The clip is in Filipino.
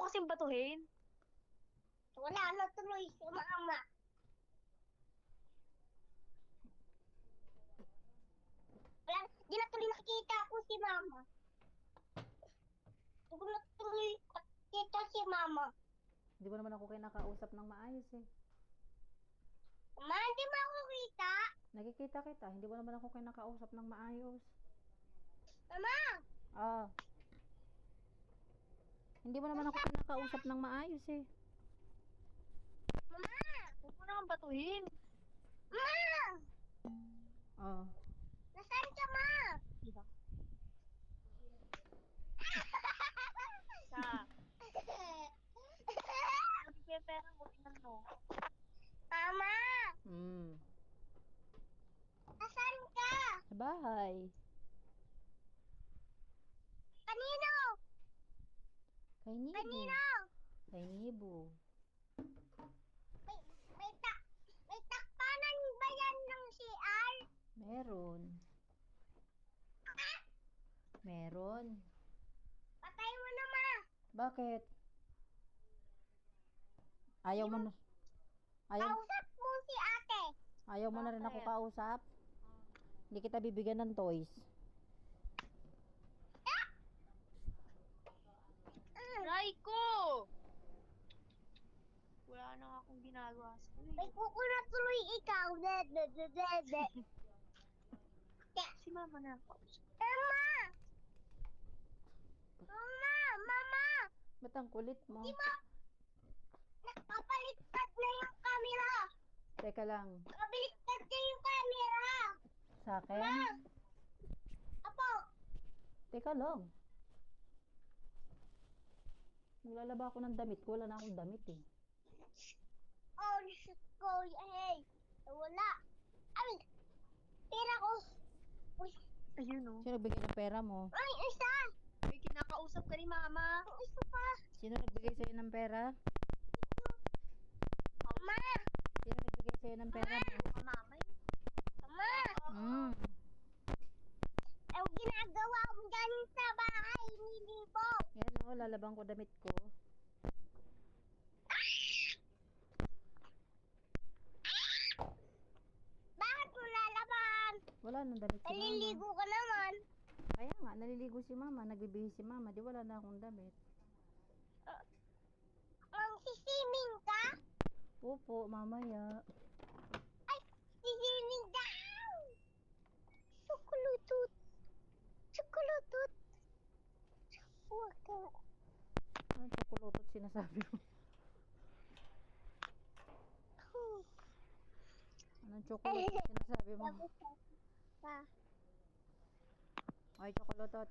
kasing batuhin. Wala na tuloy si mama. Wala, di na tuloy nakikita ko si mama. Di ko na tuloy nakikita si mama. Hindi mo naman ako kinakausap ng maayos eh. Mama, di mo ako kita. Nakikita kita, hindi mo naman ako kinakausap ng maayos. Mama, Ah. Hindi mo naman ako kinakausap ng maayos eh. mama, Huwag mo naman batuhin. mama, Ah. nasaan ka, ma? Diba? Sa, hindi kaya pera mo, tingnan mo. Mama, Hmm. nasaan ka? Sa bahay. Kanino? Kay Nibo. Kanino? Kay Nibo. May, may takpanan ba yan ng CR? Meron. Meron. Patay mo na, ma. Bakit? Ayaw mo na. Ayaw, Kausap mo si ate. ayaw mo na rin ako Bakit? kausap? Hindi kita bibigyan ng toys. Aray ko! Wala na nga akong ginagawa sa May kuko na tuloy ikaw. De. Si mama na. Mama! Mama! Ba't ang kulit mo? Di ba? Nakapaliktad na yung camera. Teka lang. Nakapaliktad na yung camera. Sa akin? Ma! Apo! Teka lang. Maglalaba ako ng damit ko. Wala na akong damit eh. Oh, shit ko. Hey! Wala. Ay! Pera ko. Uy! Ayun o. Sino nagbigay ng pera mo? Ay, isa! May kinakausap ka ni mama. Ang isa pa. Sino nagbigay sa'yo ng pera? Ma! Sino nagbigay sa'yo ng pera mo? Mama eh. Ma! Hmm. Ang ginagawa mo dyan sa bahay ni Libo. Yan o, lalabang ko damit ko. Bakit mo lalaban? Wala nang damit si mama. Naliligo ka naman. Kaya nga, naliligo si mama, nagbibihis si mama, di wala na akong damit. Ang sisiming ka? Opo, mamaya. Ay, sisiming daw! Sukulutut. Sukulutut. Huwag ka. Anong tsokolotot sinasabi mo? Anong tsokolotot sinasabi mo? Pa. Ay, tsokolotot.